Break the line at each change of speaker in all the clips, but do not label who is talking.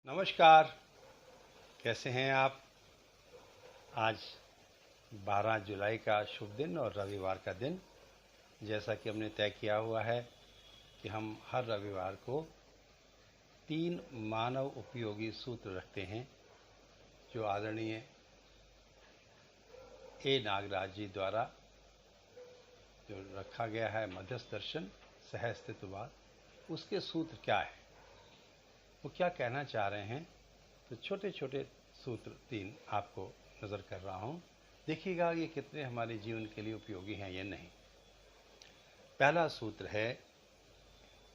नमस्कार। कैसे हैं आप? आज 12 जुलाई का शुभ दिन और रविवार का दिन। जैसा कि हमने तय किया हुआ है कि हम हर रविवार को 3 मानव उपयोगी सूत्र रखते हैं जो आदरणीय ए नागराज जी द्वारा जो रखा गया है, मध्यस्थ दर्शन सहअस्तित्ववाद, उसके सूत्र क्या है, वो क्या कहना चाह रहे हैं। तो छोटे छोटे सूत्र 3 आपको नज़र कर रहा हूँ, देखिएगा ये कितने हमारे जीवन के लिए उपयोगी हैं या नहीं। पहला सूत्र है,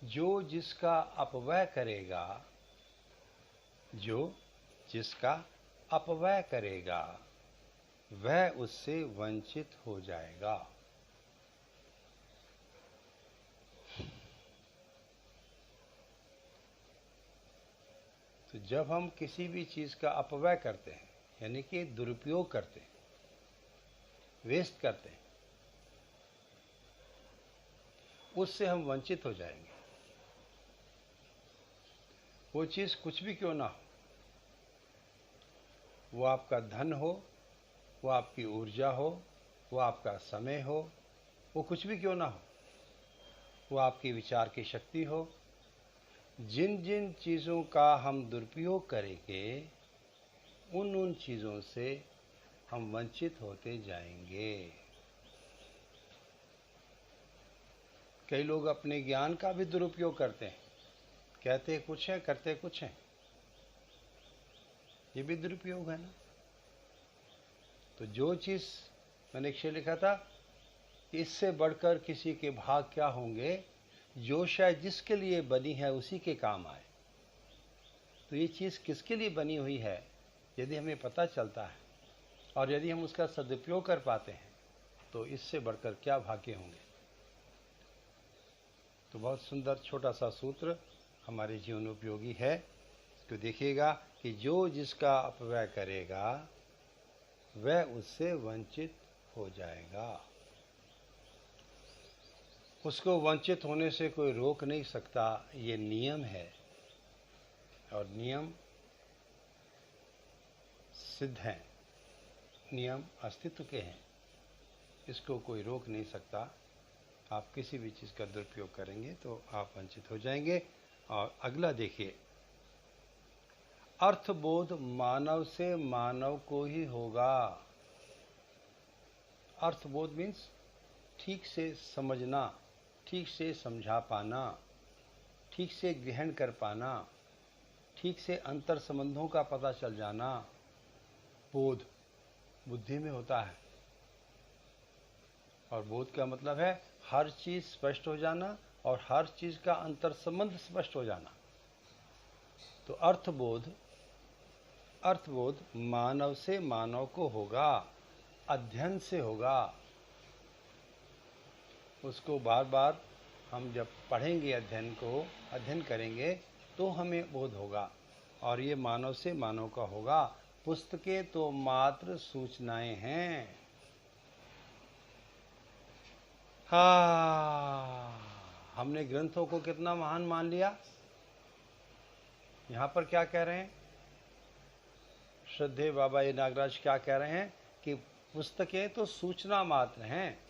जो जिसका अपव्यय करेगा, जो जिसका अपव्यय करेगा वह उससे वंचित हो जाएगा। तो जब हम किसी भी चीज़ का अपव्यय करते हैं, यानी कि दुरुपयोग करते हैं, वेस्ट करते हैं, उससे हम वंचित हो जाएंगे। वो चीज़ कुछ भी क्यों ना हो, वो आपका धन हो, वो आपकी ऊर्जा हो, वो आपका समय हो, वो कुछ भी क्यों ना हो, वो आपकी विचार की शक्ति हो, जिन जिन चीज़ों का हम दुरुपयोग करेंगे उन चीज़ों से हम वंचित होते जाएंगे। कई लोग अपने ज्ञान का भी दुरुपयोग करते हैं, कहते कुछ हैं करते कुछ हैं, ये भी दुरुपयोग है ना। तो जो चीज़ मैंने एक शेर लिखा था कि इससे बढ़कर किसी के भाग क्या होंगे, जो शायद जिसके लिए बनी है उसी के काम आए। तो ये चीज़ किसके लिए बनी हुई है, यदि हमें पता चलता है और यदि हम उसका सदुपयोग कर पाते हैं तो इससे बढ़कर क्या भाग्य होंगे। तो बहुत सुंदर छोटा सा सूत्र हमारे जीवन उपयोगी है। इसको देखिएगा कि जो जिसका अपव्यय करेगा वह उससे वंचित हो जाएगा। उसको वंचित होने से कोई रोक नहीं सकता, ये नियम है और नियम सिद्ध हैं, नियम अस्तित्व के हैं, इसको कोई रोक नहीं सकता। आप किसी भी चीज़ का दुरुपयोग करेंगे तो आप वंचित हो जाएंगे। और अगला देखिए, अर्थबोध मानव से मानव को ही होगा। अर्थबोध मीन्स ठीक से समझना, ठीक से समझा पाना, ठीक से ग्रहण कर पाना, ठीक से अंतर संबंधों का पता चल जाना। बोध बुद्धि में होता है और बोध का मतलब है हर चीज़ स्पष्ट हो जाना और हर चीज़ का अंतर संबंध स्पष्ट हो जाना। तो अर्थबोध मानव से मानव को होगा, अध्ययन से होगा। उसको बार बार हम जब पढ़ेंगे, अध्ययन करेंगे तो हमें बोध होगा और ये मानव से मानव का होगा। पुस्तकें तो मात्र सूचनाएं हैं। हमने ग्रंथों को कितना महान मान लिया। यहाँ पर क्या कह रहे हैं श्रद्धेय बाबा ए नागराज, क्या कह रहे हैं कि पुस्तकें तो सूचना मात्र हैं,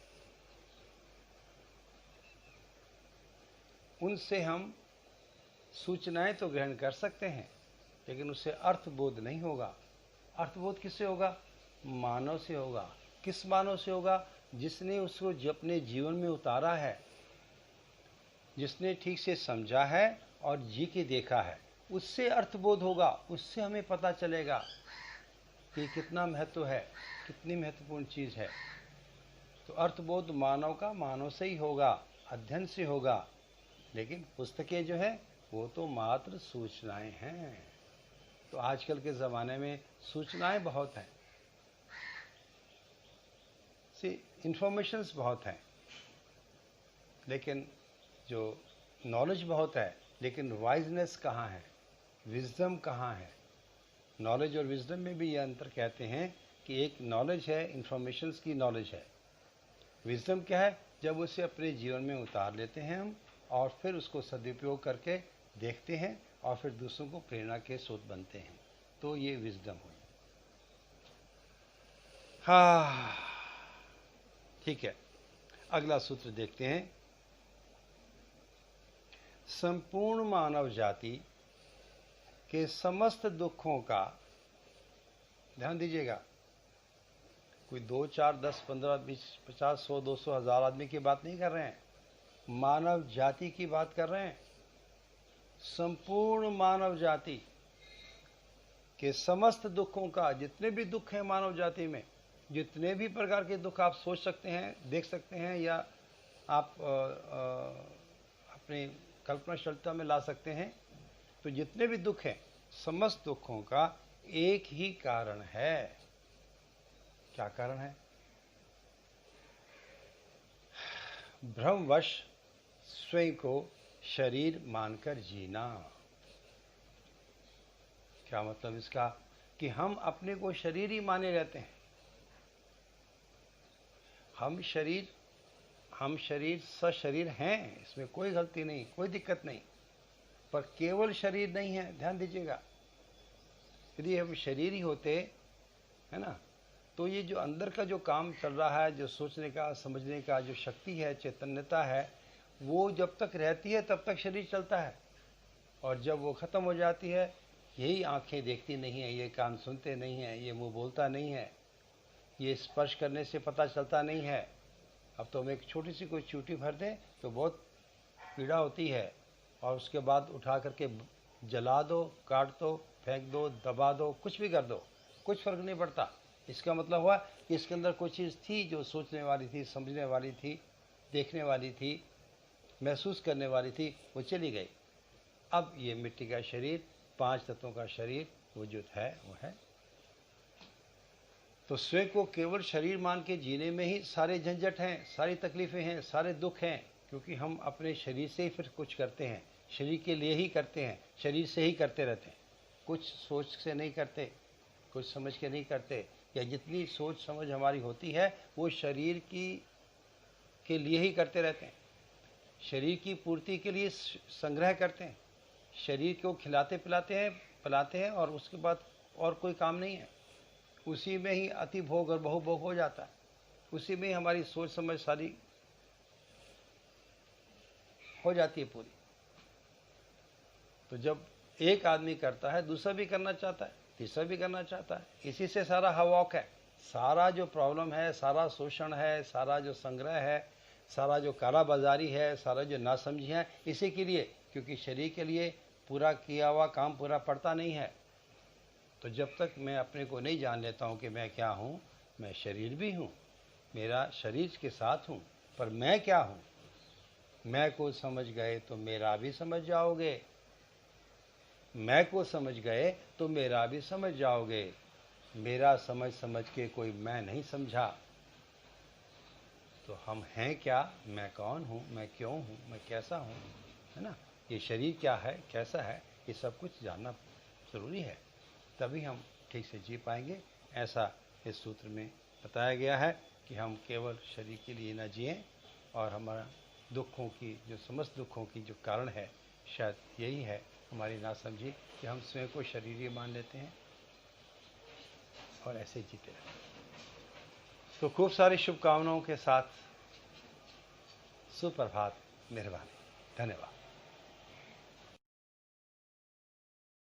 उनसे हम सूचनाएं तो ग्रहण कर सकते हैं लेकिन उससे अर्थबोध नहीं होगा। अर्थबोध किससे होगा? मानव से होगा। किस मानव से होगा? जिसने उसको अपने जीवन में उतारा है, जिसने ठीक से समझा है और जी के देखा है, उससे अर्थबोध होगा। उससे हमें पता चलेगा कि कितना महत्व है, कितनी महत्वपूर्ण चीज़ है। तो अर्थबोध मानव का मानव से ही होगा, अध्ययन से होगा। लेकिन पुस्तकें जो है वो तो मात्र सूचनाएं हैं। तो आजकल के ज़माने में सूचनाएं बहुत हैं, इन्फॉर्मेशंस बहुत हैं, लेकिन जो नॉलेज बहुत है, लेकिन वाइजनेस कहाँ है, विजडम कहाँ है। नॉलेज और विजडम में भी ये अंतर कहते हैं कि एक नॉलेज है, इन्फॉर्मेशंस की नॉलेज है। विजडम क्या है? जब उसे अपने जीवन में उतार लेते हैं हम और फिर उसको सदुपयोग करके देखते हैं और फिर दूसरों को प्रेरणा के स्रोत बनते हैं। तो ये विजडम हुई। हाँ, ठीक है, अगला सूत्र देखते हैं। संपूर्ण मानव जाति के समस्त दुखों का, ध्यान दीजिएगा, कोई 2, 4, 10, 15, 20, 50, 100, 200, 1000 आदमी की बात नहीं कर रहे हैं, मानव जाति की बात कर रहे हैं। संपूर्ण मानव जाति के समस्त दुखों का, जितने भी दुख हैं मानव जाति में, जितने भी प्रकार के दुख आप सोच सकते हैं, देख सकते हैं, या आप अपनी कल्पनाशीलता में ला सकते हैं, तो जितने भी दुख हैं, समस्त दुखों का एक ही कारण है। क्या कारण है? भ्रमवश स्वयं को शरीर मानकर जीना। क्या मतलब इसका? कि हम अपने को शरीर ही माने रहते हैं। हम शरीर सशरीर हैं, इसमें कोई गलती नहीं, कोई दिक्कत नहीं, पर केवल शरीर नहीं है। ध्यान दीजिएगा, यदि हम शरीर ही होते, है ना, तो ये जो अंदर का जो काम चल रहा है, जो सोचने का, समझने का जो शक्ति है, चैतन्यता है, वो जब तक रहती है तब तक शरीर चलता है, और जब वो खत्म हो जाती है, यही आंखें देखती नहीं है, ये कान सुनते नहीं है, ये मुंह बोलता नहीं है, ये स्पर्श करने से पता चलता नहीं है। अब तो हम एक छोटी सी कोई चूटी भर दें तो बहुत पीड़ा होती है, और उसके बाद उठा करके जला दो, काट दो, फेंक दो, दबा दो, कुछ भी कर दो, कुछ फर्क नहीं पड़ता। इसका मतलब हुआ कि इसके अंदर कोई चीज़ थी जो सोचने वाली थी, समझने वाली थी, देखने वाली थी, महसूस करने वाली थी, वो चली गई। अब ये मिट्टी का शरीर, 5 तत्वों का शरीर, वो जो है वो है। तो स्वयं को केवल शरीर मान के जीने में ही सारे झंझट हैं, सारी तकलीफ़ें हैं, सारे दुख हैं, क्योंकि हम अपने शरीर से ही फिर कुछ करते हैं, शरीर के लिए ही करते हैं, शरीर से ही करते रहते हैं, कुछ सोच से नहीं करते, कुछ समझ के नहीं करते, या जितनी सोच समझ हमारी होती है वो शरीर के लिए ही करते रहते हैं, शरीर की पूर्ति के लिए संग्रह करते हैं, शरीर को खिलाते पिलाते हैं, और उसके बाद और कोई काम नहीं है। उसी में ही अति भोग और बहुभोग हो जाता है, उसी में ही हमारी सोच समझ सारी हो जाती है पूरी। तो जब एक आदमी करता है, दूसरा भी करना चाहता है, तीसरा भी करना चाहता है, इसी से सारा हवॉक है, सारा जो प्रॉब्लम है, सारा शोषण है, सारा जो संग्रह है, सारा जो कालाबाजारी है, सारा जो नासमझी है, इसी के लिए, क्योंकि शरीर के लिए पूरा किया हुआ काम पूरा पड़ता नहीं है। तो जब तक मैं अपने को नहीं जान लेता हूँ कि मैं क्या हूँ, मैं शरीर भी हूँ, मेरा शरीर के साथ हूँ, पर मैं क्या हूँ, मैं को समझ गए तो मेरा भी समझ जाओगे, मैं को समझ गए तो मेरा भी समझ जाओगे। मेरा समझ के कोई मैं नहीं समझा, तो हम हैं क्या, मैं कौन हूँ, मैं क्यों हूँ, मैं कैसा हूँ, है ना, ये शरीर क्या है, कैसा है, ये सब कुछ जानना ज़रूरी है, तभी हम ठीक से जी पाएंगे। ऐसा इस सूत्र में बताया गया है कि हम केवल शरीर के लिए न जिएं, और हमारा दुखों की, जो समस्त दुखों की जो कारण है, शायद यही है हमारी नासमझी, कि हम स्वयं को शरीर ही मान लेते हैं और ऐसे जीते रहते हैं। तो खूब सारी शुभकामनाओं के साथ सुप्रभात, मेहरबानी, धन्यवाद।